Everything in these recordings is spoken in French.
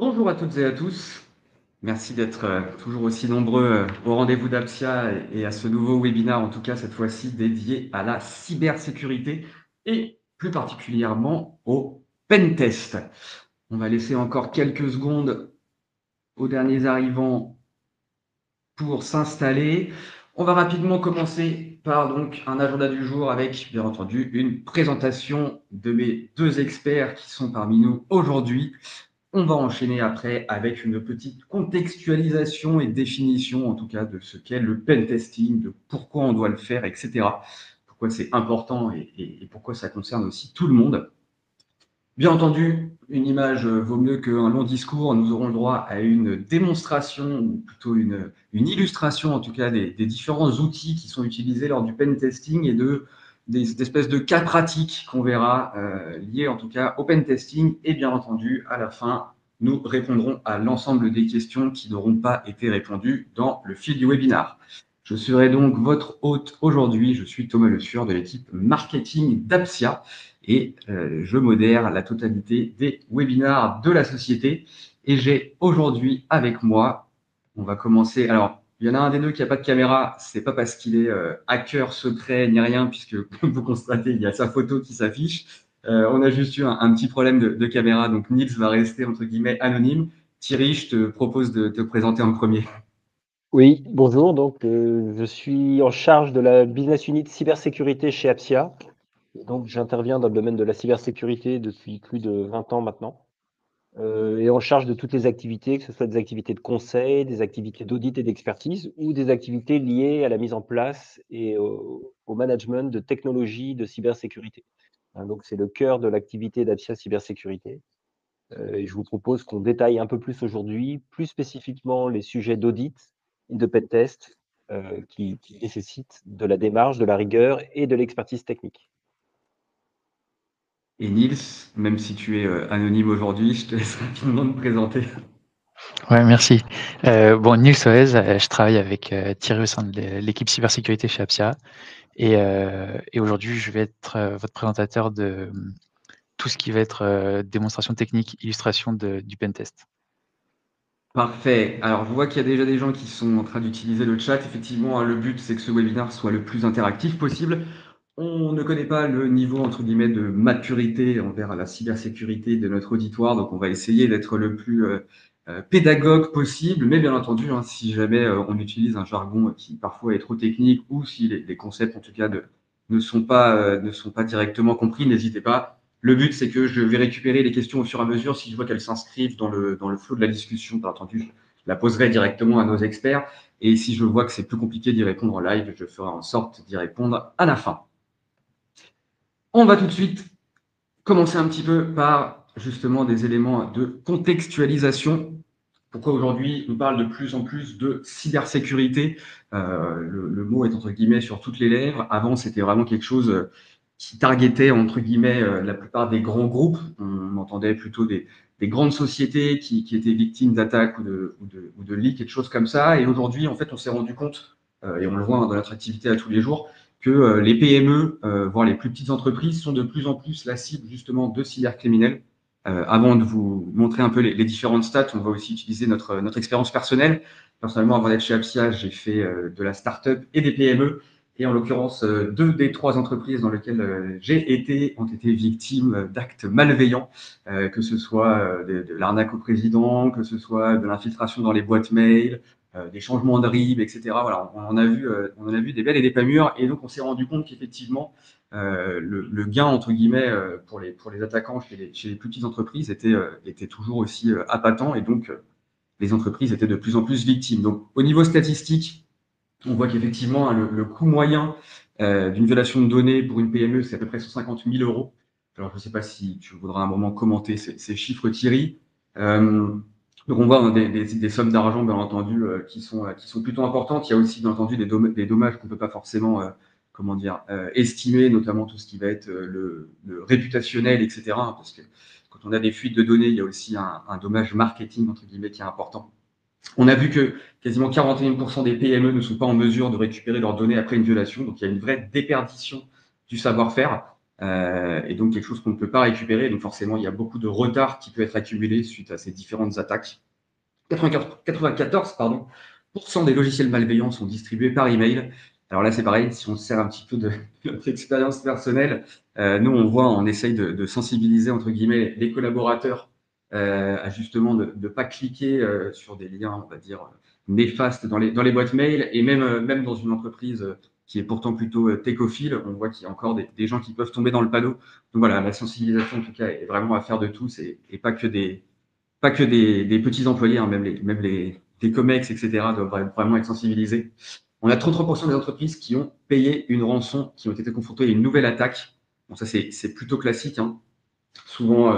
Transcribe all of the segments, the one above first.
Bonjour à toutes et à tous. Merci d'être toujours aussi nombreux au rendez-vous d'Apsia et à ce nouveau webinaire, en tout cas cette fois-ci dédié à la cybersécurité et plus particulièrement au pentest. On va laisser encore quelques secondes aux derniers arrivants pour s'installer. On va rapidement commencer par donc un agenda du jour avec, bien entendu, une présentation de mes deux experts qui sont parmi nous aujourd'hui. On va enchaîner après avec une petite contextualisation et définition, en tout cas, de ce qu'est le pentesting, de pourquoi on doit le faire, etc. Pourquoi c'est important et pourquoi ça concerne aussi tout le monde. Bien entendu, une image vaut mieux qu'un long discours. Nous aurons le droit à une démonstration, ou plutôt une illustration, en tout cas, des différents outils qui sont utilisés lors du pentesting et des espèces de cas pratiques qu'on verra liés, en tout cas, au pentesting. Et bien entendu, à la fin, nous répondrons à l'ensemble des questions qui n'auront pas été répondues dans le fil du webinar. Je serai donc votre hôte aujourd'hui. Je suis Thomas Le Sueur de l'équipe marketing d'Apsia et je modère la totalité des webinars de la société. Et j'ai aujourd'hui avec moi, on va commencer. Alors, il y en a un des deux qui n'a pas de caméra, c'est pas parce qu'il est hacker secret ni rien, puisque comme vous constatez, il y a sa photo qui s'affiche. On a juste eu un petit problème de caméra, donc Nils va rester entre guillemets anonyme. Thierry, je te propose de te présenter en premier. Oui, bonjour. Je suis en charge de la business unit cybersécurité chez Apsia. Donc, j'interviens dans le domaine de la cybersécurité depuis plus de 20 ans maintenant, et en charge de toutes les activités, que ce soit des activités de conseil, des activités d'audit et d'expertise, ou des activités liées à la mise en place et au management de technologies de cybersécurité. Donc, c'est le cœur de l'activité d'Apsia Cybersécurité. Et je vous propose qu'on détaille un peu plus aujourd'hui, plus spécifiquement les sujets d'audit et de pentest qui nécessitent de la démarche, de la rigueur et de l'expertise technique. Et Nils, même si tu es anonyme aujourd'hui, je te laisse rapidement te présenter. Ouais, merci. Nils Soez, je travaille avec Thierry au sein de l'équipe cybersécurité chez Apsia. Et aujourd'hui, je vais être votre présentateur de tout ce qui va être démonstration technique, illustration du pentest. Parfait. Alors, je vois qu'il y a déjà des gens qui sont en train d'utiliser le chat. Effectivement, hein, le but, c'est que ce webinaire soit le plus interactif possible. On ne connaît pas le niveau, entre guillemets, de maturité envers la cybersécurité de notre auditoire, donc on va essayer d'être le plus pédagogue possible. Mais bien entendu, hein, si jamais on utilise un jargon qui parfois est trop technique ou si les concepts, en tout cas, ne sont pas directement compris, n'hésitez pas. Le but, c'est que je vais récupérer les questions au fur et à mesure. Si je vois qu'elles s'inscrivent dans le flot de la discussion, bien entendu, je la poserai directement à nos experts. Et si je vois que c'est plus compliqué d'y répondre en live, je ferai en sorte d'y répondre à la fin. On va tout de suite commencer un petit peu par justement des éléments de contextualisation. Pourquoi aujourd'hui on parle de plus en plus de cybersécurité? Le mot est entre guillemets sur toutes les lèvres. Avant, c'était vraiment quelque chose qui targetait entre guillemets la plupart des grands groupes. On entendait plutôt des grandes sociétés qui étaient victimes d'attaques ou de leaks et de choses comme ça. Et aujourd'hui, en fait, on s'est rendu compte, et on le voit dans notre activité à tous les jours, que les PME, voire les plus petites entreprises, sont de plus en plus la cible justement de cybercriminels. Avant de vous montrer un peu les différentes stats, on va aussi utiliser notre expérience personnelle. Personnellement, avant d'être chez Apsia, j'ai fait de la start-up et des PME. Et en l'occurrence, 2 des 3 entreprises dans lesquelles j'ai été ont été victimes d'actes malveillants, que ce soit de l'arnaque au président, que ce soit de l'infiltration dans les boîtes mail, des changements de RIB, etc. Voilà, on en a vu des belles et des pas mûres. Et donc, on s'est rendu compte qu'effectivement, le gain, entre guillemets, pour les attaquants chez les plus petites entreprises était toujours aussi appâtant. Et donc, les entreprises étaient de plus en plus victimes. Donc, au niveau statistique, on voit qu'effectivement, hein, le coût moyen d'une violation de données pour une PME, c'est à peu près 150 000 euros. Alors, je ne sais pas si tu voudras un moment commenter ces chiffres, Thierry. Donc, on voit hein, des sommes d'argent, bien entendu, qui sont plutôt importantes. Il y a aussi, bien entendu, des dommages qu'on ne peut pas forcément estimer, notamment tout ce qui va être le réputationnel, etc. Hein, parce que quand on a des fuites de données, il y a aussi un dommage marketing, entre guillemets, qui est important. On a vu que quasiment 41% des PME ne sont pas en mesure de récupérer leurs données après une violation. Donc, il y a une vraie déperdition du savoir-faire. et donc quelque chose qu'on ne peut pas récupérer. Donc forcément, il y a beaucoup de retard qui peut être accumulé suite à ces différentes attaques. 94 pardon, des logiciels malveillants sont distribués par email. Alors là, c'est pareil, si on se sert un petit peu de notre expérience personnelle, nous, on essaye de sensibiliser, entre guillemets, les collaborateurs à justement de ne pas cliquer sur des liens, on va dire, néfastes dans les boîtes mail. Et même dans une entreprise qui est pourtant plutôt técophile, on voit qu'il y a encore des gens qui peuvent tomber dans le panneau. Donc voilà, la sensibilisation, en tout cas, est vraiment à faire de tous et pas que des petits employés, hein, même les COMEX, etc., doivent vraiment être sensibilisés. On a 33% des entreprises qui ont payé une rançon, qui ont été confrontées à une nouvelle attaque. Bon, ça, c'est plutôt classique, hein. Souvent,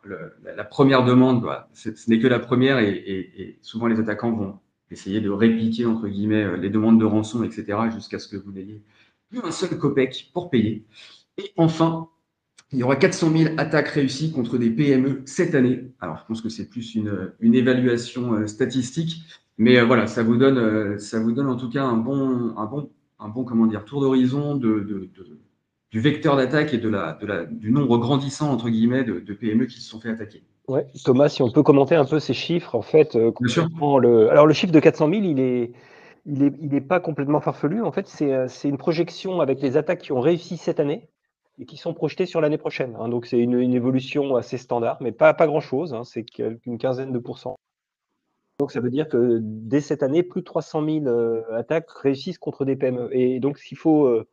la première demande, bah, ce n'est que la première, et souvent les attaquants vont essayer de répliquer, entre guillemets, les demandes de rançon, etc., jusqu'à ce que vous n'ayez plus un seul copec pour payer. Et enfin, il y aura 400 000 attaques réussies contre des PME cette année. Alors, je pense que c'est plus une évaluation statistique, mais voilà, ça vous donne en tout cas un bon comment dire, tour d'horizon du vecteur d'attaque et du nombre grandissant, entre guillemets, de PME qui se sont fait attaquer. Ouais, Thomas, si on peut commenter un peu ces chiffres, en fait, Bien sûr. alors le chiffre de 400 000, il est pas complètement farfelu. En fait, c'est une projection avec les attaques qui ont réussi cette année et qui sont projetées sur l'année prochaine, hein. Donc c'est une évolution assez standard, mais pas grand-chose, hein, c'est qu'une quinzaine de pourcents. Donc ça veut dire que dès cette année, plus de 300 000 attaques réussissent contre des PME. Et donc ce qu'il faut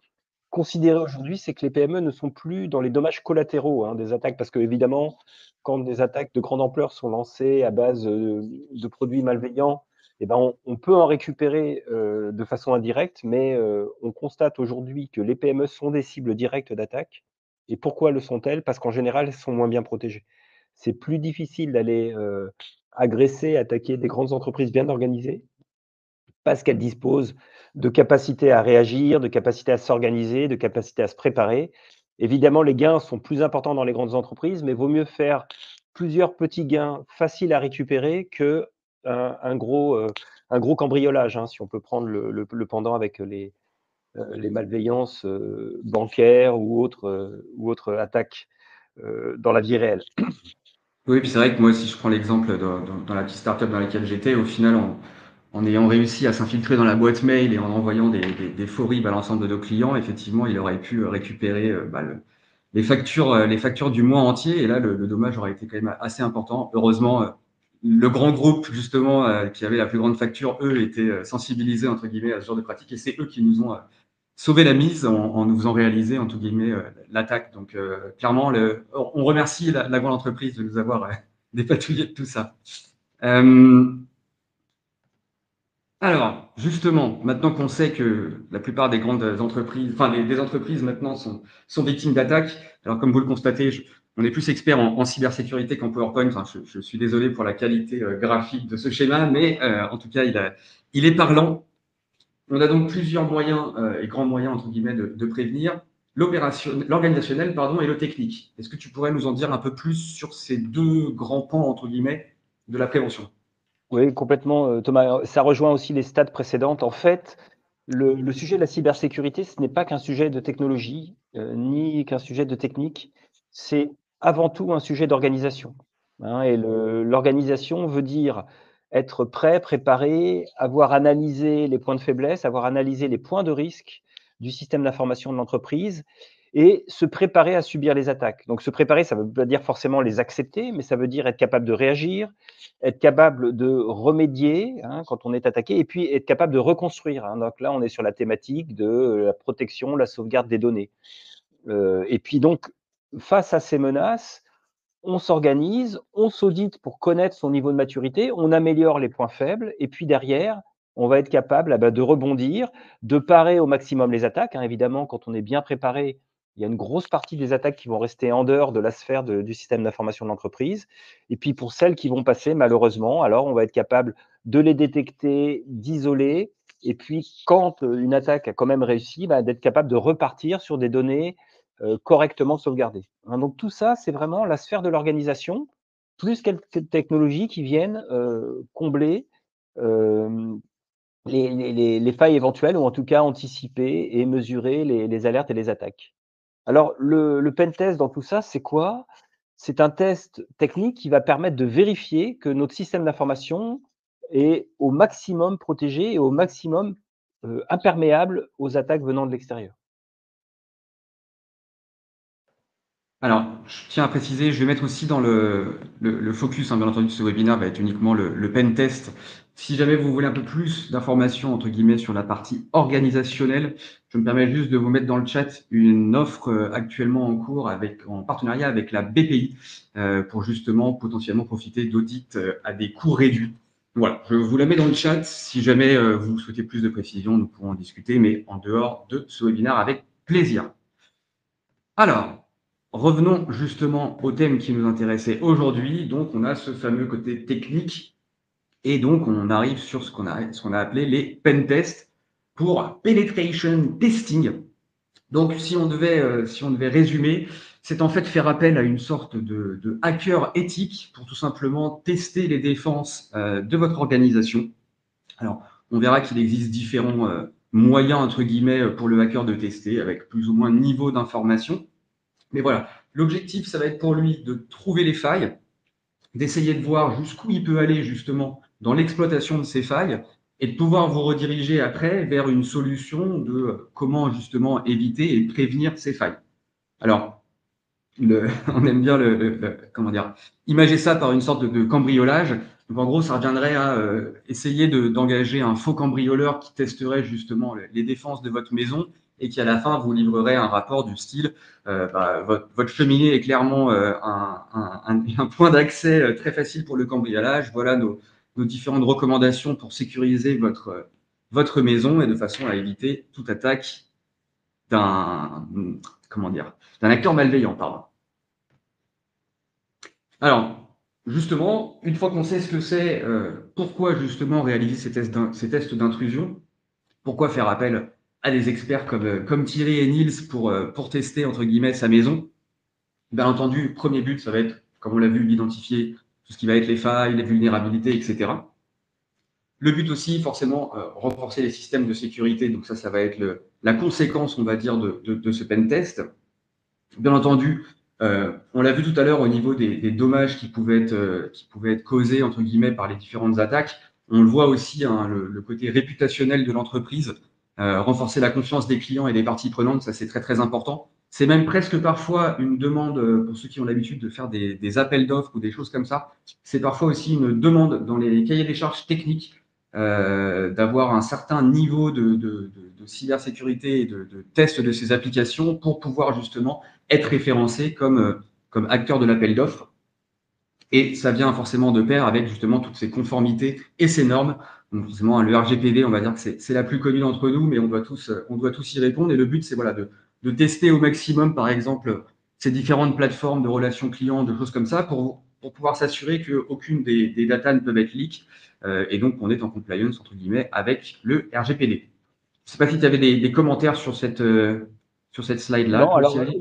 considérer aujourd'hui, c'est que les PME ne sont plus dans les dommages collatéraux, hein, des attaques, parce que évidemment, quand des attaques de grande ampleur sont lancées à base de produits malveillants, eh ben on peut en récupérer de façon indirecte, mais on constate aujourd'hui que les PME sont des cibles directes d'attaque. Et pourquoi le sont-elles? Parce qu'en général, elles sont moins bien protégées. C'est plus difficile d'aller agresser, attaquer des grandes entreprises bien organisées, parce qu'elles disposent de capacités à réagir, de capacités à s'organiser, de capacités à se préparer. Évidemment, les gains sont plus importants dans les grandes entreprises, mais vaut mieux faire plusieurs petits gains faciles à récupérer que un gros cambriolage, hein, si on peut prendre le pendant avec les malveillances bancaires ou autres attaques dans la vie réelle. Oui, puis c'est vrai que moi, si je prends l'exemple dans la petite startup dans laquelle j'étais, au final, en ayant réussi à s'infiltrer dans la boîte mail et en envoyant des faux RIB à l'ensemble de nos clients, effectivement, il aurait pu récupérer les factures du mois entier. Et là, le dommage aurait été quand même assez important. Heureusement, le grand groupe, justement, qui avait la plus grande facture, eux, étaient sensibilisés, entre guillemets, à ce genre de pratique. Et c'est eux qui nous ont sauvé la mise en nous faisant réaliser, entre guillemets, l'attaque. Donc, clairement, on remercie la grande entreprise de nous avoir dépatouillé de tout ça. Alors, justement, maintenant qu'on sait que la plupart des grandes entreprises, enfin des entreprises maintenant sont victimes d'attaques, alors comme vous le constatez, on est plus expert en cybersécurité qu'en PowerPoint. Enfin, je suis désolé pour la qualité graphique de ce schéma, mais en tout cas, il est parlant. On a donc plusieurs moyens et grands moyens, entre guillemets, de prévenir. L'organisationnel, pardon, et le technique. Est-ce que tu pourrais nous en dire un peu plus sur ces deux grands pans, entre guillemets, de la prévention? Oui, complètement, Thomas. Ça rejoint aussi les stades précédentes. En fait, le sujet de la cybersécurité, ce n'est pas qu'un sujet de technologie, ni qu'un sujet de technique. C'est avant tout un sujet d'organisation, hein. Et l'organisation veut dire être prêt, préparé, avoir analysé les points de faiblesse, avoir analysé les points de risque du système d'information de l'entreprise et se préparer à subir les attaques. Donc se préparer, ça ne veut pas dire forcément les accepter, mais ça veut dire être capable de réagir, être capable de remédier, hein, quand on est attaqué, et puis être capable de reconstruire, hein. Donc là, on est sur la thématique de la protection, la sauvegarde des données. Et puis donc, face à ces menaces, on s'organise, on s'audite pour connaître son niveau de maturité, on améliore les points faibles, et puis derrière, on va être capable de rebondir, de parer au maximum les attaques, hein. Évidemment, quand on est bien préparé, il y a une grosse partie des attaques qui vont rester en dehors de la sphère du système d'information de l'entreprise. Et puis pour celles qui vont passer, malheureusement, alors on va être capable de les détecter, d'isoler, et puis quand une attaque a quand même réussi, d'être capable de repartir sur des données correctement sauvegardées, hein. Donc tout ça, c'est vraiment la sphère de l'organisation, plus quelques technologies qui viennent combler les failles éventuelles, ou en tout cas anticiper et mesurer les alertes et les attaques. Alors, le pen test dans tout ça, c'est quoi? C'est un test technique qui va permettre de vérifier que notre système d'information est au maximum protégé et au maximum, imperméable aux attaques venant de l'extérieur. Alors, je tiens à préciser, je vais mettre aussi dans le focus, hein, bien entendu, de ce webinaire va être uniquement le pen test. Si jamais vous voulez un peu plus d'informations, entre guillemets, sur la partie organisationnelle, je me permets juste de vous mettre dans le chat une offre actuellement en cours en partenariat avec la BPI pour justement potentiellement profiter d'audits à des coûts réduits. Voilà, je vous la mets dans le chat. Si jamais vous souhaitez plus de précision, nous pourrons en discuter, mais en dehors de ce webinaire avec plaisir. Alors, revenons justement au thème qui nous intéressait aujourd'hui. Donc, on a ce fameux côté technique et donc on arrive sur ce qu'on a appelé les pen tests pour penetration testing. Donc, si on devait résumer, c'est en fait faire appel à une sorte de hacker éthique pour tout simplement tester les défenses de votre organisation. Alors, on verra qu'il existe différents moyens, entre guillemets, pour le hacker de tester avec plus ou moins de niveau d'information. Mais voilà, l'objectif, ça va être pour lui de trouver les failles, d'essayer de voir jusqu'où il peut aller justement dans l'exploitation de ces failles et de pouvoir vous rediriger après vers une solution de comment justement éviter et prévenir ces failles. Alors, on aime bien comment dire, imager ça par une sorte de cambriolage. Donc en gros, ça reviendrait à essayer d'engager un faux cambrioleur qui testerait justement les défenses de votre maison et qui à la fin vous livrerait un rapport du style votre cheminée est clairement un point d'accès très facile pour le cambriolage. Voilà nos différentes recommandations pour sécuriser votre maison et de façon à éviter toute attaque d'un comment dire, d'un acteur malveillant, pardon. Alors, justement, une fois qu'on sait ce que c'est, pourquoi justement réaliser ces tests d'intrusion, pourquoi faire appel à des experts comme Thierry et Niels pour tester, entre guillemets, sa maison. Bien entendu, premier but, ça va être, comme on l'a vu, d'identifier tout ce qui va être les failles, les vulnérabilités, etc. Le but aussi, forcément, renforcer les systèmes de sécurité. Donc ça va être la conséquence, on va dire, de ce pen test. Bien entendu, on l'a vu tout à l'heure au niveau des dommages qui pouvaient être causés, entre guillemets, par les différentes attaques. On le voit aussi, hein, le côté réputationnel de l'entreprise, renforcer la confiance des clients et des parties prenantes, ça c'est très très important. C'est même presque parfois une demande, pour ceux qui ont l'habitude de faire des appels d'offres ou des choses comme ça, c'est parfois aussi une demande dans les cahiers des charges techniques d'avoir un certain niveau de cybersécurité et de test de ces applications pour pouvoir justement être référencé comme acteur de l'appel d'offres. Et ça vient forcément de pair avec justement toutes ces conformités et ces normes. Donc forcément, le RGPD, on va dire que c'est la plus connue d'entre nous, mais on doit tous y répondre. Et le but, c'est voilà, de tester au maximum, par exemple, ces différentes plateformes de relations clients, de choses comme ça, pour pouvoir s'assurer qu'aucune des datas ne peuvent être leak. Et donc, on est en compliance, entre guillemets, avec le RGPD. Je ne sais pas si tu avais des commentaires sur cette slide-là, Non, toi, alors, Thierry.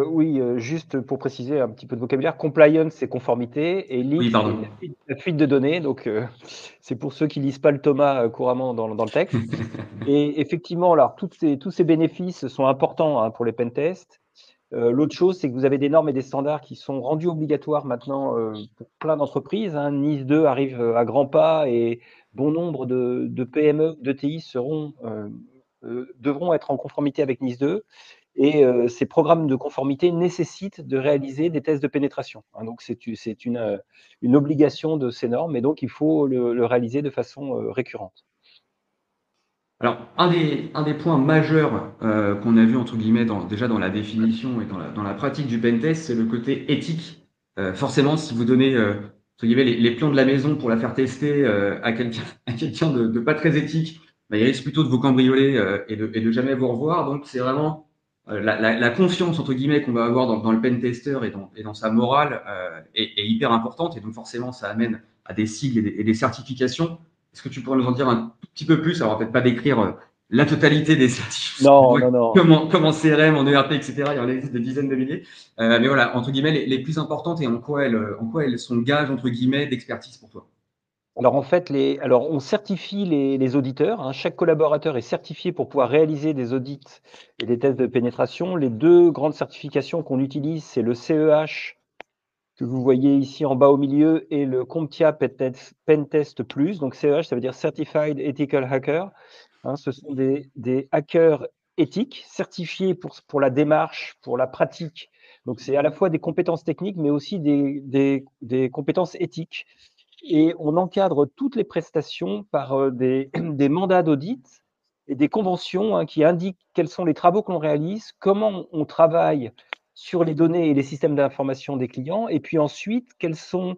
oui, juste pour préciser un petit peu de vocabulaire, compliance, c'est conformité et Oui, leak, c'est pardon. la fuite de données. Donc, c'est pour ceux qui lisent pas le Thomas couramment dans le texte. Et effectivement, alors tous ces bénéfices sont importants, hein, pour les pen tests. L'autre chose, c'est que vous avez des normes et des standards qui sont rendus obligatoires maintenant, pour plein d'entreprises, hein. NIS 2 arrive, à grands pas et bon nombre de PME, d'ETI devront être en conformité avec NIS 2 et ces programmes de conformité nécessitent de réaliser des tests de pénétration, hein. Donc c'est une obligation de ces normes et donc il faut le réaliser de façon, récurrente. Alors, un des points majeurs qu'on a vu, entre guillemets, déjà dans la définition et dans la pratique du pentest, c'est le côté éthique. Forcément, si vous donnez, entre guillemets, les plans de la maison pour la faire tester à quelqu'un de pas très éthique, bah, il risque plutôt de vous cambrioler et de jamais vous revoir. Donc, c'est vraiment la confiance, entre guillemets, qu'on va avoir dans le pentester et dans sa morale est hyper importante. Et donc, forcément, ça amène à des sigles et des certifications. Est-ce que tu pourrais nous en dire un tout petit peu plus? Alors, peut-être pas décrire la totalité des certifs, Non, non, non. comme en CRM, en ERP, etc. Il y en existe des dizaines de milliers. Mais voilà, entre guillemets, les plus importantes et en quoi elles sont gages, entre guillemets, d'expertise pour toi. Alors en fait, on certifie les auditeurs, hein. Chaque collaborateur est certifié pour pouvoir réaliser des audits et des tests de pénétration. Les 2 grandes certifications qu'on utilise, c'est le CEH que vous voyez ici en bas au milieu et le CompTIA Pentest Plus. Donc CEH, ça veut dire Certified Ethical Hacker, hein. Ce sont des hackers éthiques certifiés pour la démarche, pour la pratique. Donc c'est à la fois des compétences techniques, mais aussi des compétences éthiques. Et on encadre toutes les prestations par des mandats d'audit et des conventions, hein, qui indiquent quels sont les travaux que l'on réalise, comment on travaille sur les données et les systèmes d'information des clients, et puis ensuite, quelles sont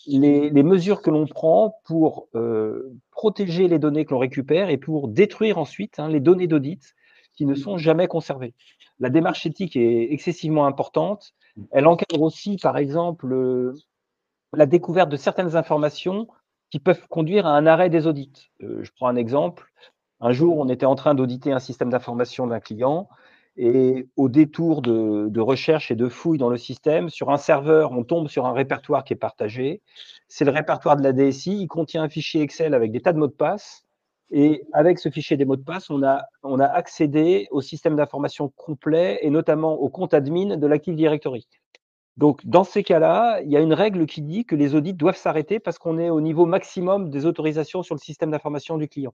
les mesures que l'on prend pour protéger les données que l'on récupère et pour détruire ensuite, hein, les données d'audit qui ne sont jamais conservées. La démarche éthique est excessivement importante. Elle encadre aussi, par exemple, la découverte de certaines informations qui peuvent conduire à un arrêt des audits. Je prends un exemple. Un jour, on était en train d'auditer un système d'information d'un client et au détour de recherche et de fouilles dans le système, sur un serveur, on tombe sur un répertoire qui est partagé. C'est le répertoire de la DSI. Il contient un fichier Excel avec des tas de mots de passe. Et avec ce fichier des mots de passe, on a accédé au système d'information complet et notamment au compte admin de l'Active Directory. Donc, dans ces cas-là, il y a une règle qui dit que les audits doivent s'arrêter parce qu'on est au niveau maximum des autorisations sur le système d'information du client.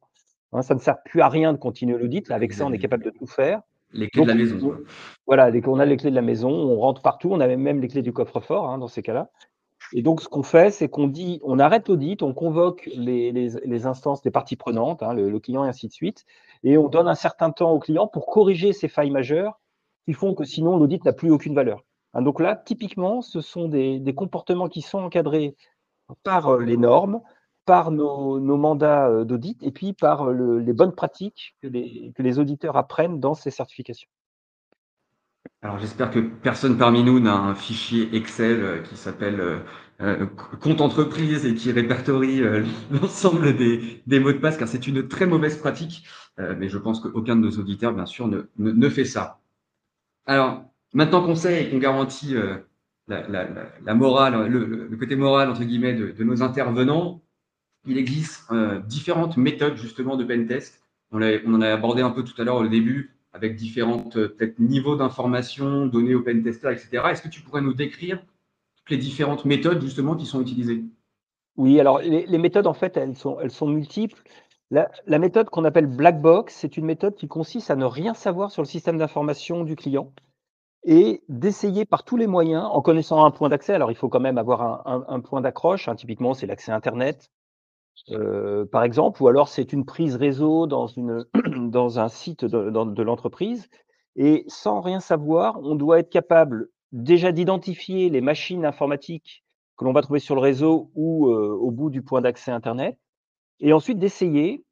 Hein, ça ne sert plus à rien de continuer l'audit. Là, avec ça, on est capable de tout faire. Les clés de Donc, la maison, quoi. voilà, dès qu'on a les clés de la maison, on rentre partout. On a même les clés du coffre-fort, hein, dans ces cas-là. Et donc, ce qu'on fait, c'est qu'on dit, on arrête l'audit, on convoque les instances des parties prenantes, hein, le client et ainsi de suite, et on donne un certain temps au client pour corriger ces failles majeures qui font que sinon l'audit n'a plus aucune valeur. Hein, donc là, typiquement, ce sont des comportements qui sont encadrés par les normes, par nos mandats d'audit, et puis par les bonnes pratiques que les auditeurs apprennent dans ces certifications. Alors j'espère que personne parmi nous n'a un fichier Excel qui s'appelle compte entreprise et qui répertorie l'ensemble des mots de passe, car c'est une très mauvaise pratique. Mais je pense qu'aucun de nos auditeurs, bien sûr, ne fait ça. Alors, maintenant qu'on sait et qu'on garantit la morale, le côté moral, entre guillemets, de nos intervenants, il existe différentes méthodes justement de pentest. On en a abordé un peu tout à l'heure au début, avec différents peut-être niveaux d'information donnés aux pentesters, etc. Est-ce que tu pourrais nous décrire toutes les différentes méthodes justement qui sont utilisées? Oui, alors les méthodes, en fait, elles sont multiples. La méthode qu'on appelle black box, c'est une méthode qui consiste à ne rien savoir sur le système d'information du client et d'essayer par tous les moyens, en connaissant un point d'accès. Alors, il faut quand même avoir un point d'accroche, hein, typiquement, c'est l'accès Internet, par exemple, ou alors c'est une prise réseau dans un site de l'entreprise. Et sans rien savoir, on doit être capable déjà d'identifier les machines informatiques que l'on va trouver sur le réseau ou au bout du point d'accès Internet, et ensuite d'essayer,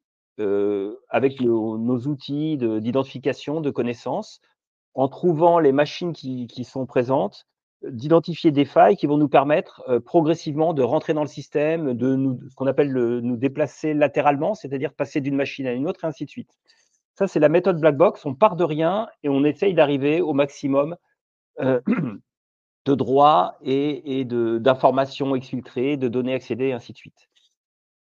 avec nos outils d'identification, de connaissances, en trouvant les machines qui sont présentes, d'identifier des failles qui vont nous permettre, progressivement de rentrer dans le système, de nous ce qu'on appelle nous déplacer latéralement, c'est-à-dire passer d'une machine à une autre et ainsi de suite. Ça, c'est la méthode black box. On part de rien et on essaye d'arriver au maximum, heu, de droits et d'informations exfiltrées, de données accédées et ainsi de suite.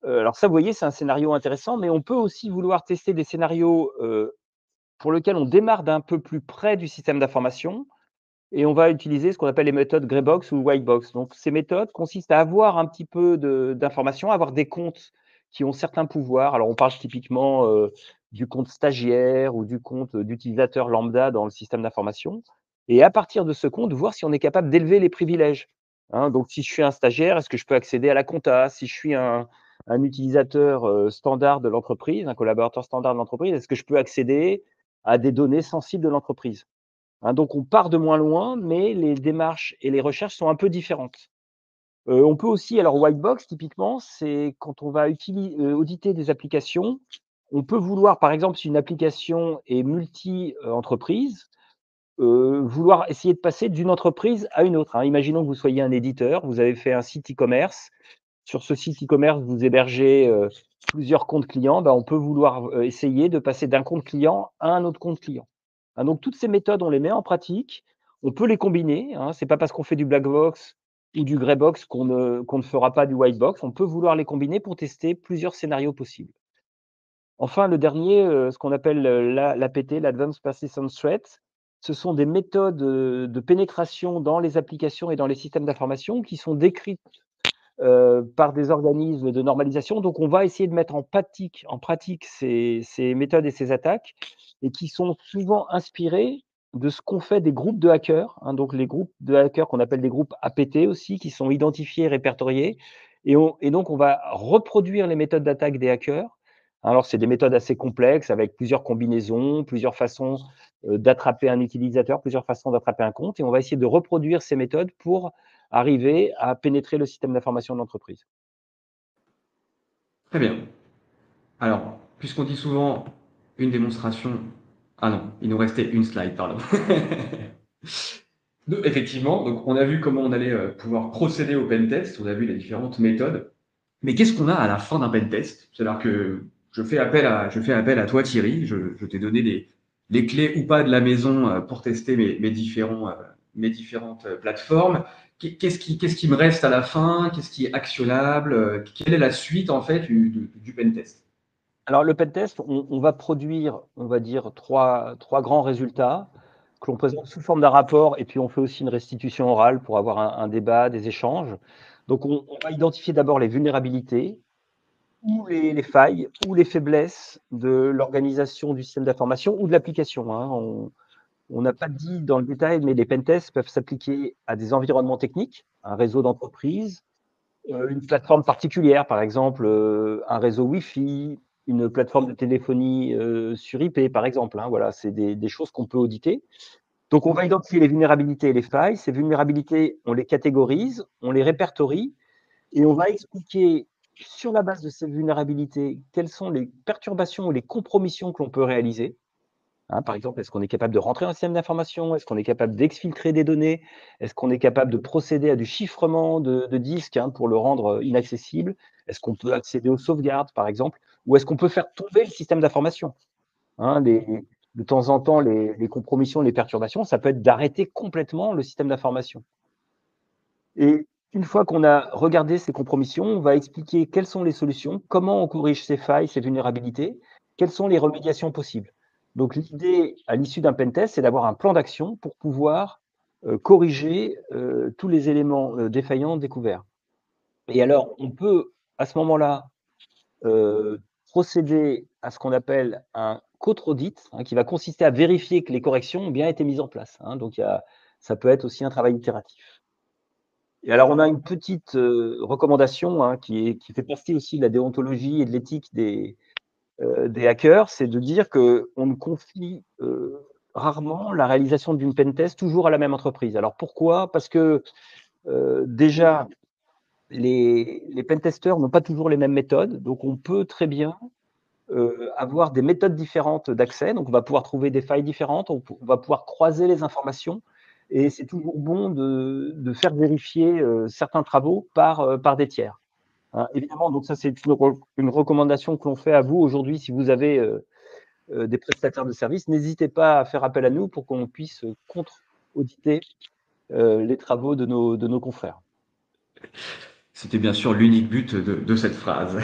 Alors ça, vous voyez, c'est un scénario intéressant, mais on peut aussi vouloir tester des scénarios, pour lesquels on démarre d'un peu plus près du système d'information. Et on va utiliser ce qu'on appelle les méthodes grey box ou white box. Donc, ces méthodes consistent à avoir un petit peu d'informations, avoir des comptes qui ont certains pouvoirs. Alors, on parle typiquement du compte stagiaire ou du compte d'utilisateur lambda dans le système d'information. Et à partir de ce compte, voir si on est capable d'élever les privilèges. Hein, donc, si je suis un stagiaire, est-ce que je peux accéder à la compta? Si je suis un utilisateur standard de l'entreprise, un collaborateur standard de l'entreprise, est-ce que je peux accéder à des données sensibles de l'entreprise? Hein, donc on part de moins loin, mais les démarches et les recherches sont un peu différentes. On peut aussi, alors white box typiquement, c'est quand on va auditer des applications, on peut vouloir, par exemple, si une application est multi, entreprise, vouloir essayer de passer d'une entreprise à une autre, hein. Imaginons que vous soyez un éditeur, vous avez fait un site e-commerce. Sur ce site e-commerce, vous hébergez, plusieurs comptes clients. On peut vouloir, essayer de passer d'un compte client à un autre compte client. Hein, donc toutes ces méthodes, on les met en pratique, on peut les combiner, hein. C'est pas parce qu'on fait du black box ou du grey box qu'on ne fera pas du white box. On peut vouloir les combiner pour tester plusieurs scénarios possibles. Enfin, le dernier, ce qu'on appelle l'APT, l'Advanced Persistent Threat, ce sont des méthodes de pénétration dans les applications et dans les systèmes d'information qui sont décrites par des organismes de normalisation. Donc, on va essayer de mettre en pratique ces méthodes et ces attaques, et qui sont souvent inspirées de ce qu'ont fait des groupes de hackers, hein, donc les groupes de hackers qu'on appelle des groupes APT aussi, qui sont identifiés, répertoriés. Et donc, on va reproduire les méthodes d'attaque des hackers. Alors, c'est des méthodes assez complexes, avec plusieurs combinaisons, plusieurs façons d'attraper un utilisateur, plusieurs façons d'attraper un compte. Et on va essayer de reproduire ces méthodes pour arriver à pénétrer le système d'information de l'entreprise. Très bien. Alors, puisqu'on dit souvent une démonstration... Ah non, il nous restait une slide, pardon. Effectivement, donc on a vu comment on allait pouvoir procéder au pentest, on a vu les différentes méthodes. Mais qu'est-ce qu'on a à la fin d'un pentest? C'est-à-dire que je fais appel à toi, Thierry. Je t'ai donné les clés ou pas de la maison pour tester mes différentes plateformes. Qu'est-ce qui me reste à la fin? Qu'est-ce qui est actionnable? Quelle est la suite en fait du pentest? Alors, le pentest, on va produire, on va dire, trois grands résultats que l'on présente sous forme d'un rapport, et puis on fait aussi une restitution orale pour avoir un débat, des échanges. Donc, on va identifier d'abord les vulnérabilités, ou les failles, ou les faiblesses de l'organisation du système d'information ou de l'application, hein. On n'a pas dit dans le détail, mais les pentests peuvent s'appliquer à des environnements techniques, un réseau d'entreprise, une plateforme particulière, par exemple un réseau Wi-Fi, une plateforme de téléphonie sur IP, par exemple, hein. Voilà, c'est des choses qu'on peut auditer. Donc, on va identifier les vulnérabilités et les failles. Ces vulnérabilités, on les catégorise, on les répertorie, et on va expliquer sur la base de ces vulnérabilités quelles sont les perturbations ou les compromissions que l'on peut réaliser. Hein, par exemple, est-ce qu'on est capable de rentrer dans un système d'information? Est-ce qu'on est capable d'exfiltrer des données? Est-ce qu'on est capable de procéder à du chiffrement de disques, hein, pour le rendre inaccessible? Est-ce qu'on peut accéder aux sauvegardes, par exemple? Ou est-ce qu'on peut faire tomber le système d'information? Hein, de temps en temps, les compromissions, les perturbations, ça peut être d'arrêter complètement le système d'information. Et une fois qu'on a regardé ces compromissions, on va expliquer quelles sont les solutions, comment on corrige ces failles, ces vulnérabilités, quelles sont les remédiations possibles. Donc, l'idée, à l'issue d'un pentest, c'est d'avoir un plan d'action pour pouvoir corriger tous les éléments défaillants découverts. Et alors, on peut, à ce moment-là, procéder à ce qu'on appelle un contre-audit, hein, qui va consister à vérifier que les corrections ont bien été mises en place, hein. Donc, ça peut être aussi un travail itératif. Et alors, on a une petite recommandation, hein, qui fait partie aussi de la déontologie et de l'éthique des hackers, c'est de dire qu'on ne confie rarement la réalisation d'une pentest toujours à la même entreprise. Alors, pourquoi? Parce que déjà, les pentesters n'ont pas toujours les mêmes méthodes, donc on peut très bien avoir des méthodes différentes d'accès. Donc, on va pouvoir trouver des failles différentes, on va pouvoir croiser les informations, et c'est toujours bon de faire vérifier certains travaux par des tiers, hein. Évidemment, donc ça, c'est une recommandation que l'on fait à vous aujourd'hui. Si vous avez des prestataires de services, n'hésitez pas à faire appel à nous pour qu'on puisse contre-auditer les travaux de nos confrères. C'était bien sûr l'unique but de cette phrase.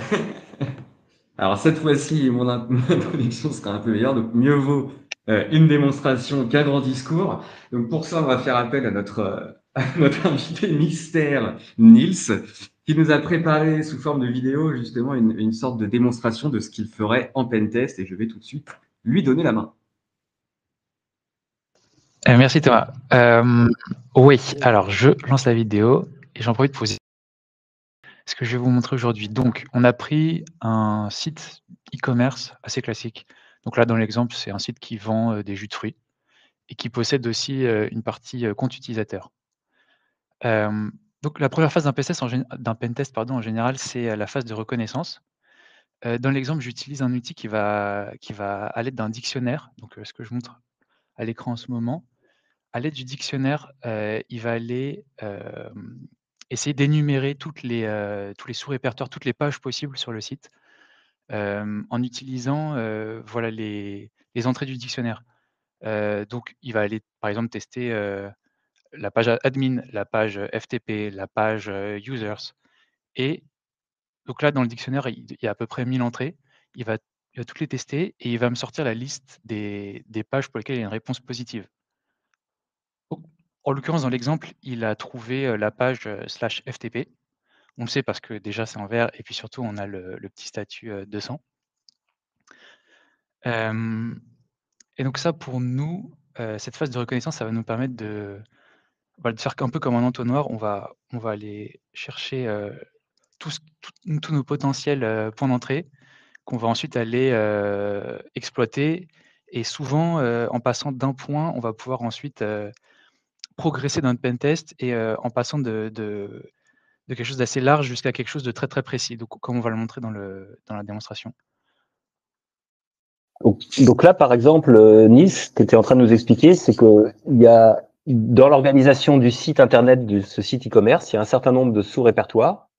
Alors cette fois-ci, mon introduction sera un peu meilleure, donc mieux vaut une démonstration qu'un grand discours. Donc pour ça, on va faire appel à notre invité mystère, Niels, qui nous a préparé sous forme de vidéo justement une sorte de démonstration de ce qu'il ferait en pentest, et je vais tout de suite lui donner la main. Merci Thomas. Oui, alors je lance la vidéo et j'en profite pour vous ce que je vais vous montrer aujourd'hui. Donc, on a pris un site e-commerce assez classique. Donc là, dans l'exemple, c'est un site qui vend des jus de fruits et qui possède aussi une partie compte utilisateur. Donc, la première phase d'un pentest, en général, c'est la phase de reconnaissance. Dans l'exemple, j'utilise un outil qui va à l'aide d'un dictionnaire, donc ce que je montre à l'écran en ce moment. À l'aide du dictionnaire, il va aller essayer d'énumérer tous les sous-répertoires, toutes les pages possibles sur le site, en utilisant voilà, les entrées du dictionnaire. Donc, il va aller, par exemple, tester la page admin, la page FTP, la page users. Et donc là, dans le dictionnaire, il y a à peu près 1000 entrées. Il va toutes les tester et il va me sortir la liste des pages pour lesquelles il y a une réponse positive. Donc, en l'occurrence, dans l'exemple, il a trouvé la page /FTP. On le sait parce que déjà c'est en vert et puis surtout on a le petit statut 200. Et donc ça pour nous, cette phase de reconnaissance, ça va nous permettre de faire un peu comme un entonnoir. On va aller chercher tous nos potentiels points d'entrée qu'on va ensuite aller exploiter. Et souvent, en passant d'un point, on va pouvoir ensuite progresser dans notre pentest et en passant de quelque chose d'assez large jusqu'à quelque chose de très, très précis. Donc comme on va le montrer dans la démonstration. Donc là, par exemple, Nice, ce que tu es en train de nous expliquer, c'est qu'il y a, dans l'organisation du site internet de ce site e-commerce, il y a un certain nombre de sous-répertoires.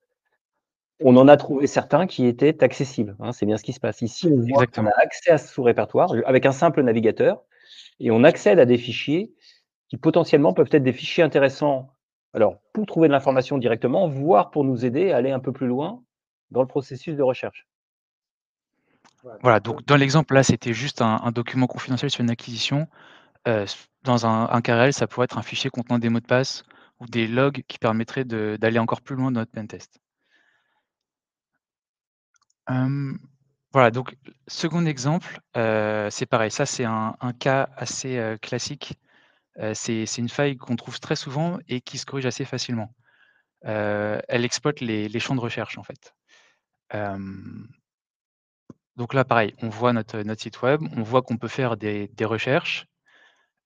On en a trouvé certains qui étaient accessibles, hein, c'est bien ce qui se passe. Ici, on voit qu'on Exactement. a accès à ce sous-répertoire avec un simple navigateur et on accède à des fichiers qui potentiellement peuvent être des fichiers intéressants, alors pour trouver de l'information directement, voire pour nous aider à aller un peu plus loin dans le processus de recherche. Voilà, donc dans l'exemple là, c'était juste un document confidentiel sur une acquisition. Dans un KRL, ça pourrait être un fichier contenant des mots de passe ou des logs qui permettraient d'aller encore plus loin dans notre pentest. Voilà, donc second exemple, c'est pareil, ça c'est un cas assez classique. C'est une faille qu'on trouve très souvent et qui se corrige assez facilement. Elle exploite les champs de recherche en fait. Donc là pareil, on voit notre site web, on voit qu'on peut faire des recherches.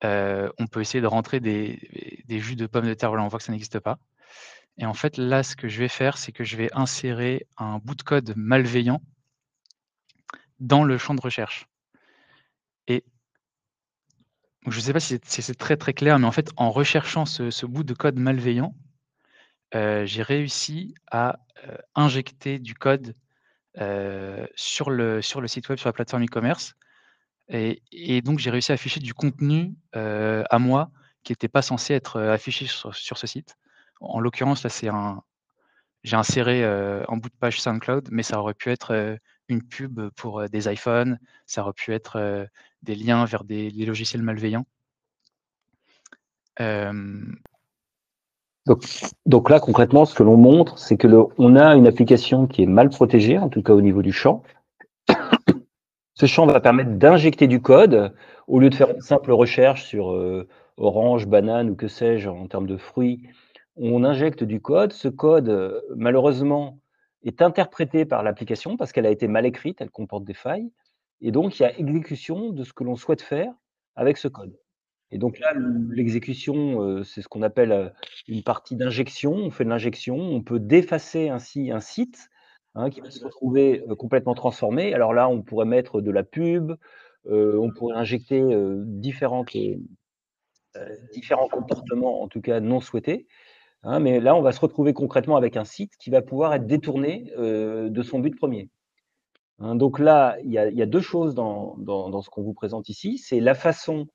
On peut essayer de rentrer des jus de pommes de terre, voilà, on voit que ça n'existe pas. Et en fait, là, ce que je vais faire, c'est que je vais insérer un bout de code malveillant dans le champ de recherche. Et je ne sais pas si c'est très, très clair, mais en fait, en recherchant ce bout de code malveillant, j'ai réussi à injecter du code sur le site web, sur la plateforme e-commerce. Et donc, j'ai réussi à afficher du contenu à moi qui n'était pas censé être affiché sur ce site. En l'occurrence, là, j'ai inséré un bout de page SoundCloud, mais ça aurait pu être une pub pour des iPhones, ça aurait pu être des liens vers des logiciels malveillants. Donc là, concrètement, ce que l'on montre, c'est que on a une application qui est mal protégée, en tout cas au niveau du champ. Ce champ va permettre d'injecter du code au lieu de faire une simple recherche sur orange, banane ou que sais-je en termes de fruits. On injecte du code. Ce code, malheureusement, est interprété par l'application parce qu'elle a été mal écrite, elle comporte des failles. Et donc, il y a exécution de ce que l'on souhaite faire avec ce code. Et donc là, l'exécution, c'est ce qu'on appelle une partie d'injection. On fait de l'injection, on peut défacer ainsi un site hein, qui va se retrouver complètement transformé. Alors là, on pourrait mettre de la pub, on pourrait injecter différents comportements, en tout cas non souhaités. Hein, mais là, on va se retrouver concrètement avec un site qui va pouvoir être détourné de son but premier. Hein, donc là, il y a deux choses dans ce qu'on vous présente ici. C'est la façon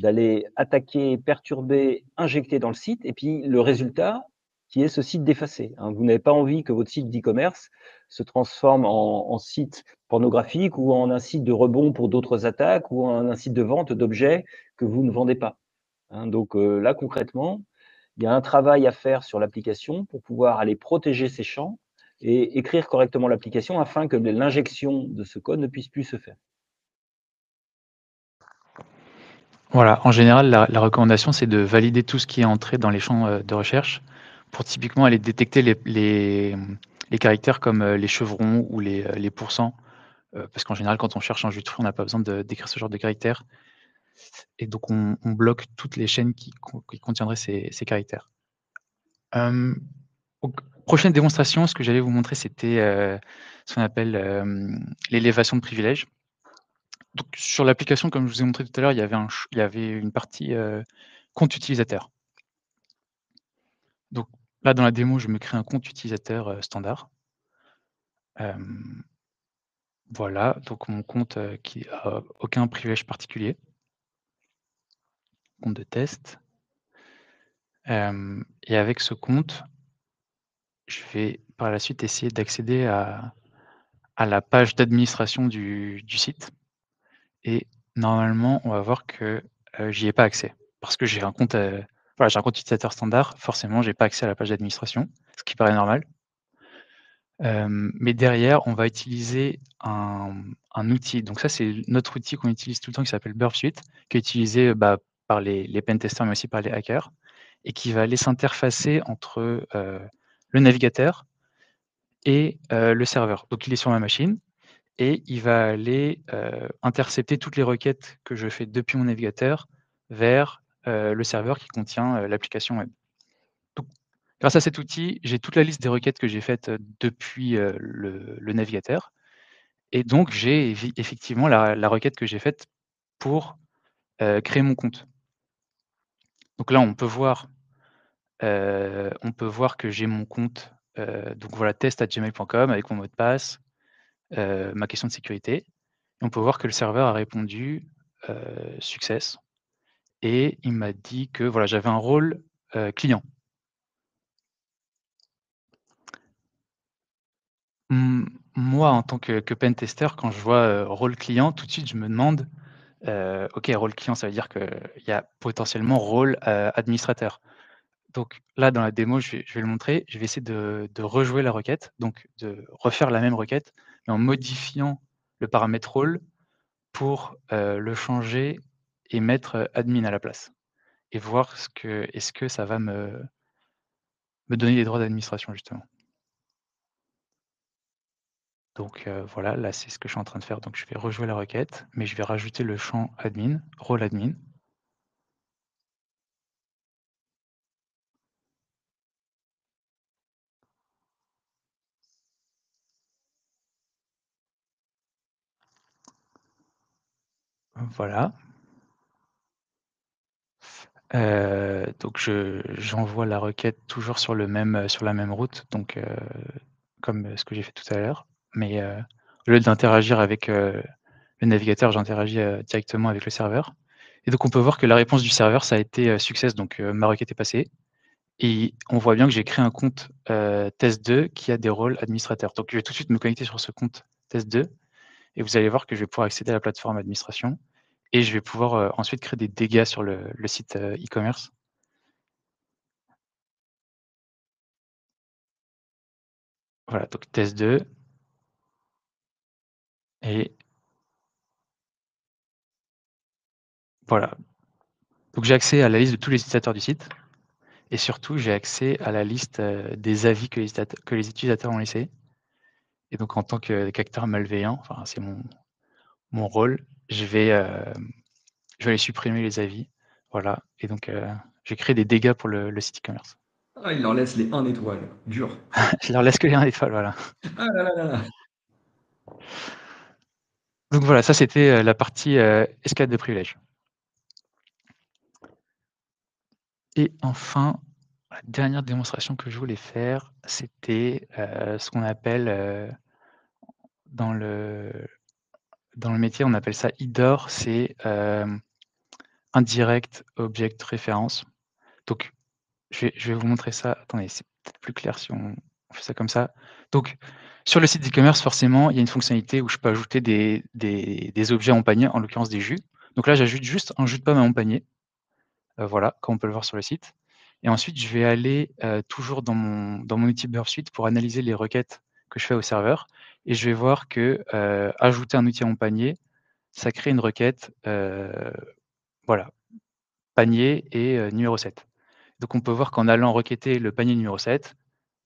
d'aller attaquer, perturber, injecter dans le site, et puis le résultat qui est ce site défacé. Hein. Vous n'avez pas envie que votre site d'e-commerce se transforme en site pornographique ou en un site de rebond pour d'autres attaques ou en un site de vente d'objets que vous ne vendez pas. Hein. Donc là, concrètement, il y a un travail à faire sur l'application pour pouvoir aller protéger ces champs et écrire correctement l'application afin que l'injection de ce code ne puisse plus se faire. Voilà, en général, la recommandation, c'est de valider tout ce qui est entré dans les champs de recherche pour typiquement aller détecter les caractères comme les chevrons ou les pourcents. Parce qu'en général, quand on cherche un jus de fruits, on n'a pas besoin d'écrire ce genre de caractères. Et donc, on bloque toutes les chaînes qui contiendraient ces caractères. Donc, prochaine démonstration, ce que j'allais vous montrer, c'était ce qu'on appelle l'élévation de privilèges. Donc, sur l'application, comme je vous ai montré tout à l'heure, il y avait une partie compte utilisateur. Donc là, dans la démo, je me crée un compte utilisateur standard. Voilà, donc mon compte qui n'a aucun privilège particulier. Compte de test. Et avec ce compte, je vais par la suite essayer d'accéder à la page d'administration du site et normalement, on va voir que, j'y ai pas accès parce que j'ai un compte, voilà, j'ai un compte utilisateur standard, forcément, j'ai pas accès à la page d'administration, ce qui paraît normal. Mais derrière, on va utiliser un outil. Donc ça, c'est notre outil qu'on utilise tout le temps qui s'appelle Burp Suite, qui est utilisé, bah, par les pentesters, mais aussi par les hackers et qui va aller s'interfacer entre, le navigateur et le serveur. Donc il est sur ma machine et il va aller, intercepter toutes les requêtes que je fais depuis mon navigateur vers, le serveur qui contient, l'application web. Donc grâce à cet outil, j'ai toute la liste des requêtes que j'ai faites, depuis, le navigateur et donc j'ai effectivement la requête que j'ai faite pour, créer mon compte. Donc là, on peut voir que j'ai mon compte, donc voilà test@gmail.com avec mon mot de passe, ma question de sécurité et on peut voir que le serveur a répondu, success et il m'a dit que voilà, j'avais un rôle, client. Mmh, moi, en tant que pentester, quand je vois, rôle client, tout de suite, je me demande, OK, rôle client, ça veut dire qu'il y a potentiellement rôle, administrateur. Donc là, dans la démo, je vais le montrer. Je vais essayer de rejouer la requête, donc de refaire la même requête, mais en modifiant le paramètre rôle pour, le changer et mettre, admin à la place et voir est-ce que ça va me donner des droits d'administration, justement. Donc voilà, là, c'est ce que je suis en train de faire. Donc je vais rejouer la requête, mais je vais rajouter le champ admin, rôle admin. Voilà. Donc j'envoie la requête toujours sur la même route, donc comme, ce que j'ai fait tout à l'heure. Mais au lieu d'interagir avec, le navigateur, j'interagis, directement avec le serveur. Et donc on peut voir que la réponse du serveur, ça a été, success, donc ma requête est passée. Et on voit bien que j'ai créé un compte, test2 qui a des rôles administrateurs. Donc je vais tout de suite me connecter sur ce compte test2 et vous allez voir que je vais pouvoir accéder à la plateforme administration et je vais pouvoir, ensuite créer des dégâts sur le site, e-commerce. Voilà, donc test2 et voilà. Donc j'ai accès à la liste de tous les utilisateurs du site et surtout j'ai accès à la liste, des avis que les utilisateurs ont laissés et donc en tant qu'acteur malveillant, enfin c'est mon rôle, je vais aller supprimer les avis, voilà et donc j'ai créé des dégâts pour le site e-commerce. Ah, il leur laisse les 1 étoile, dur. Je leur laisse que les 1 étoile, voilà. Ah là là là là. Donc voilà, ça c'était, la partie, escalade de privilèges. Et enfin, la dernière démonstration que je voulais faire, c'était, ce qu'on appelle, dans le dans le métier, on appelle ça IDOR, c'est, Indirect Object Reference. Donc je vais vous montrer ça. Attendez, c'est peut-être plus clair si on fait ça comme ça. Donc sur le site d'e-commerce, forcément, il y a une fonctionnalité où je peux ajouter des objets en panier, en l'occurrence des jus. Donc là, j'ajoute juste un jus de pomme à mon panier. Voilà, comme on peut le voir sur le site et ensuite je vais aller, toujours dans mon outil Burp Suite pour analyser les requêtes que je fais au serveur et je vais voir que, ajouter un outil à mon panier, ça crée une requête, voilà, panier et numéro 7. Donc on peut voir qu'en allant requêter le panier numéro 7,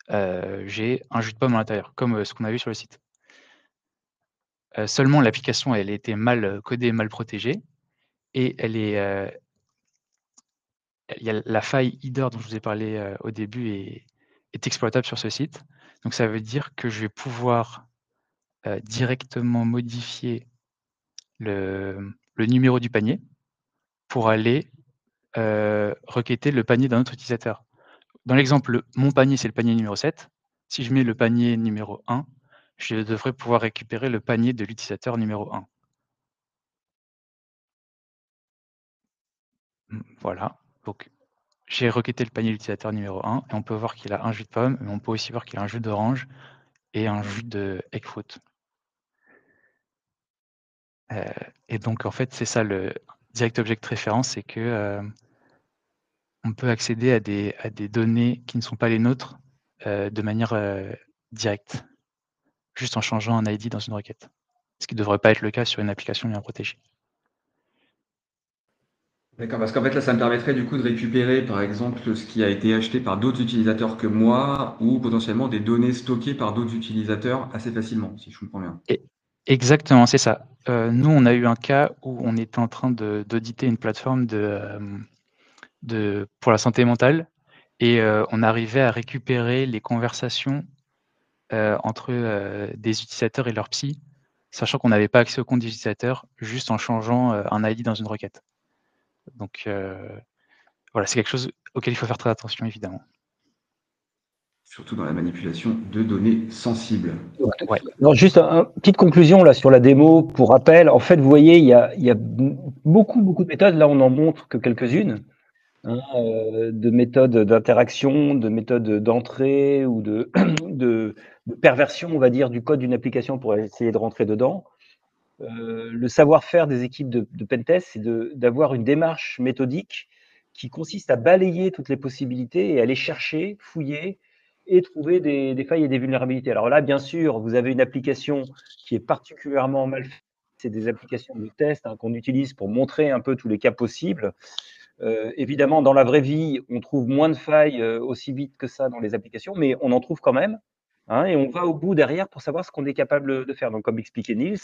j'ai un jus de pomme à l'intérieur, comme, ce qu'on a vu sur le site. Seulement l'application, elle était mal, codée et mal protégée et elle est, il y a la faille header dont je vous ai parlé, au début est exploitable sur ce site. Donc ça veut dire que je vais pouvoir, directement modifier le numéro du panier pour aller, requêter le panier d'un autre utilisateur. Dans l'exemple, mon panier, c'est le panier numéro 7. Si je mets le panier numéro 1, je devrais pouvoir récupérer le panier de l'utilisateur numéro 1. Voilà, donc j'ai requêté le panier utilisateur numéro 1 et on peut voir qu'il a un jus de pomme, mais on peut aussi voir qu'il a un jus d'orange et un jus de egg-fruit. Et donc en fait, c'est ça le direct object reference, c'est que, on peut accéder à des données qui ne sont pas les nôtres, de manière, directe, juste en changeant un ID dans une requête. Ce qui ne devrait pas être le cas sur une application bien protégée. D'accord, parce qu'en fait là, ça me permettrait du coup de récupérer par exemple ce qui a été acheté par d'autres utilisateurs que moi ou potentiellement des données stockées par d'autres utilisateurs assez facilement, si je comprends bien. Et exactement, c'est ça. Nous, on a eu un cas où on était en train d'auditer une plateforme pour la santé mentale et on arrivait à récupérer les conversations, entre, des utilisateurs et leur psy, sachant qu'on n'avait pas accès au compte des utilisateurs, juste en changeant, un ID dans une requête. Donc voilà, c'est quelque chose auquel il faut faire très attention évidemment. Surtout dans la manipulation de données sensibles. Ouais. Alors juste une petite conclusion là sur la démo pour rappel. En fait, vous voyez, il y a beaucoup de méthodes. Là, on en montre que quelques-unes, hein, de méthodes d'interaction, de méthodes d'entrée ou de, de perversion, on va dire, du code d'une application pour essayer de rentrer dedans. Le savoir-faire des équipes de pentest, c'est d'avoir une démarche méthodique qui consiste à balayer toutes les possibilités et aller chercher, fouiller et trouver des failles et des vulnérabilités. Alors là, bien sûr, vous avez une application qui est particulièrement mal faite. C'est des applications de test, hein, qu'on utilise pour montrer un peu tous les cas possibles. Évidemment, dans la vraie vie, on trouve moins de failles aussi vite que ça dans les applications, mais on en trouve quand même. Hein, et on va au bout derrière pour savoir ce qu'on est capable de faire. Donc, comme expliquait Niels,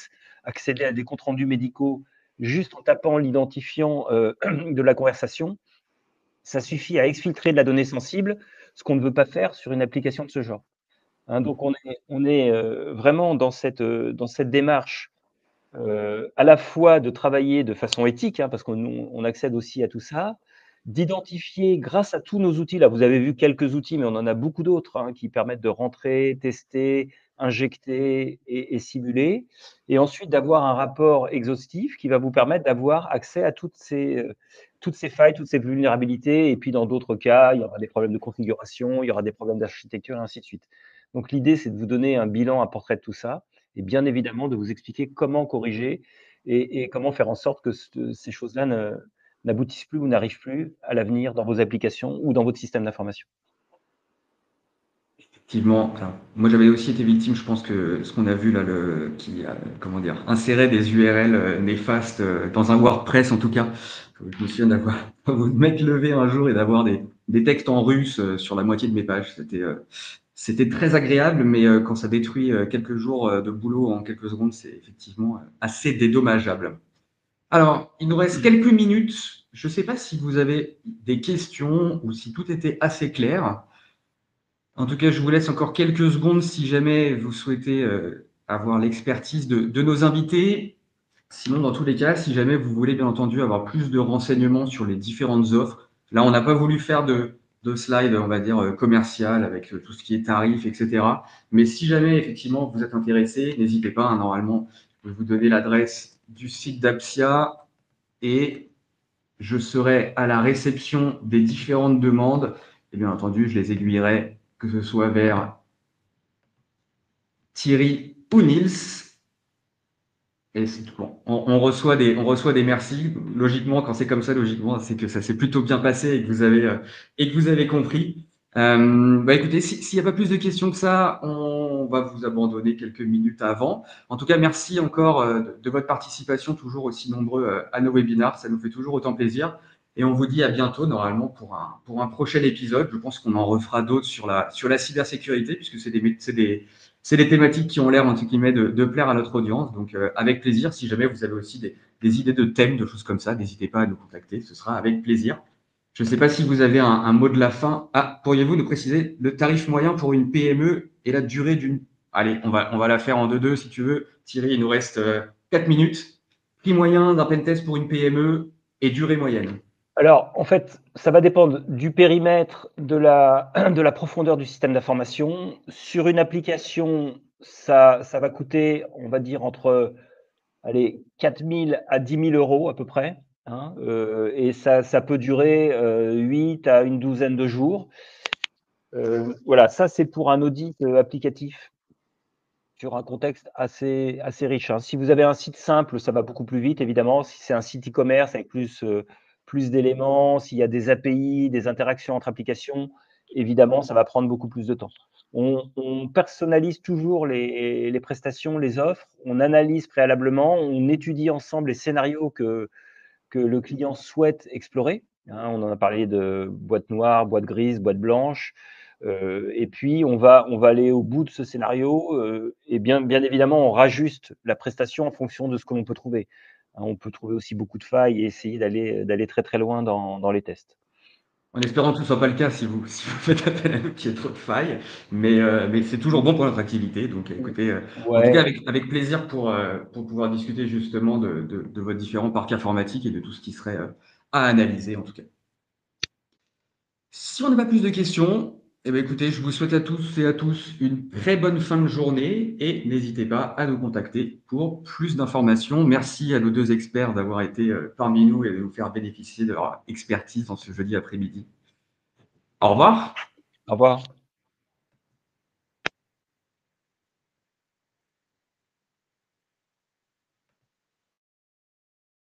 accéder à des comptes rendus médicaux juste en tapant l'identifiant de la conversation, ça suffit à exfiltrer de la donnée sensible, ce qu'on ne veut pas faire sur une application de ce genre. Hein, donc, on est vraiment dans cette démarche à la fois de travailler de façon éthique, hein, parce qu'on accède aussi à tout ça, d'identifier grâce à tous nos outils, là vous avez vu quelques outils, mais on en a beaucoup d'autres hein, qui permettent de rentrer, tester, injecter et simuler, et ensuite d'avoir un rapport exhaustif qui va vous permettre d'avoir accès à toutes ces failles, toutes ces vulnérabilités, et puis dans d'autres cas, il y aura des problèmes de configuration, il y aura des problèmes d'architecture, et ainsi de suite. Donc l'idée, c'est de vous donner un bilan, un portrait de tout ça, et bien évidemment de vous expliquer comment corriger et comment faire en sorte que ces choses-là n'aboutissent plus ou n'arrivent plus à l'avenir dans vos applications ou dans votre système d'information. Effectivement, enfin, moi j'avais aussi été victime, je pense que ce qu'on a vu là, qui comment dire, insérait des URL néfastes dans un WordPress en tout cas. Je me souviens d'avoir de m'être levé un jour et d'avoir des textes en russe sur la moitié de mes pages. C'était très agréable, mais quand ça détruit quelques jours de boulot en quelques secondes, c'est effectivement assez dédommageable. Alors, il nous reste quelques minutes. Je ne sais pas si vous avez des questions ou si tout était assez clair. En tout cas, je vous laisse encore quelques secondes si jamais vous souhaitez avoir l'expertise de nos invités. Sinon, dans tous les cas, si jamais vous voulez bien entendu avoir plus de renseignements sur les différentes offres, là, on n'a pas voulu faire de slide, on va dire, commercial avec tout ce qui est tarif, etc. Mais si jamais, effectivement, vous êtes intéressé, n'hésitez pas. Hein, normalement, je vais vous donner l'adresse du site d'Apsia et je serai à la réception des différentes demandes. Et bien entendu, je les aiguillerai, que ce soit vers Thierry ou Niels. Et c'est tout. Bon, on reçoit des merci. Logiquement, quand c'est comme ça, logiquement, c'est que ça s'est plutôt bien passé et que vous avez compris. Bah écoutez, s'il n'y a pas plus de questions que ça, on va vous abandonner quelques minutes avant. En tout cas, merci encore de votre participation, toujours aussi nombreux à nos webinars. Ça nous fait toujours autant plaisir. Et on vous dit à bientôt, normalement, pour un prochain épisode. Je pense qu'on en refera d'autres sur la cybersécurité, puisque c'est des thématiques qui ont l'air, entre guillemets, de plaire à notre audience. Donc, avec plaisir, si jamais vous avez aussi des idées de thèmes, de choses comme ça, n'hésitez pas à nous contacter. Ce sera avec plaisir. Je ne sais pas si vous avez un mot de la fin. Ah, pourriez-vous nous préciser le tarif moyen pour une PME et la durée d'une... Allez, on va la faire en 2-2 si tu veux. Thierry, il nous reste 4 minutes. Prix moyen d'un pentest pour une PME et durée moyenne. Alors, en fait, ça va dépendre du périmètre, de la profondeur du système d'information. Sur une application, ça va coûter, on va dire, entre 4 000 à 10 000 euros à peu près. hein, et ça peut durer 8 à une douzaine de jours. Voilà, ça c'est pour un audit applicatif sur un contexte assez riche, hein. Si vous avez un site simple, ça va beaucoup plus vite évidemment. Si c'est un site e-commerce avec plus d'éléments, s'il y a des API, des interactions entre applications, évidemment, ça va prendre beaucoup plus de temps. On personnalise toujours les prestations, les offres, on analyse préalablement, on étudie ensemble les scénarios que le client souhaite explorer, hein. On en a parlé de boîte noire, boîte grise, boîte blanche. Et puis, on va aller au bout de ce scénario, et bien évidemment, on rajuste la prestation en fonction de ce que l'on peut trouver, hein. On peut trouver aussi beaucoup de failles et essayer d'aller très, très loin dans les tests. En espérant que ce ne soit pas le cas si vous, si vous faites appel à nous, qu'il y ait trop de failles, mais c'est toujours bon pour notre activité. Donc, écoutez, en tout cas, Ouais, avec plaisir pour pouvoir discuter justement de vos différents parcs informatiques et de tout ce qui serait à analyser, en tout cas. Si on n'a pas plus de questions, eh bien, écoutez, je vous souhaite à tous et à tous une très bonne fin de journée et n'hésitez pas à nous contacter pour plus d'informations. Merci à nos deux experts d'avoir été parmi nous et de nous faire bénéficier de leur expertise dans ce jeudi après-midi. Au revoir. au revoir.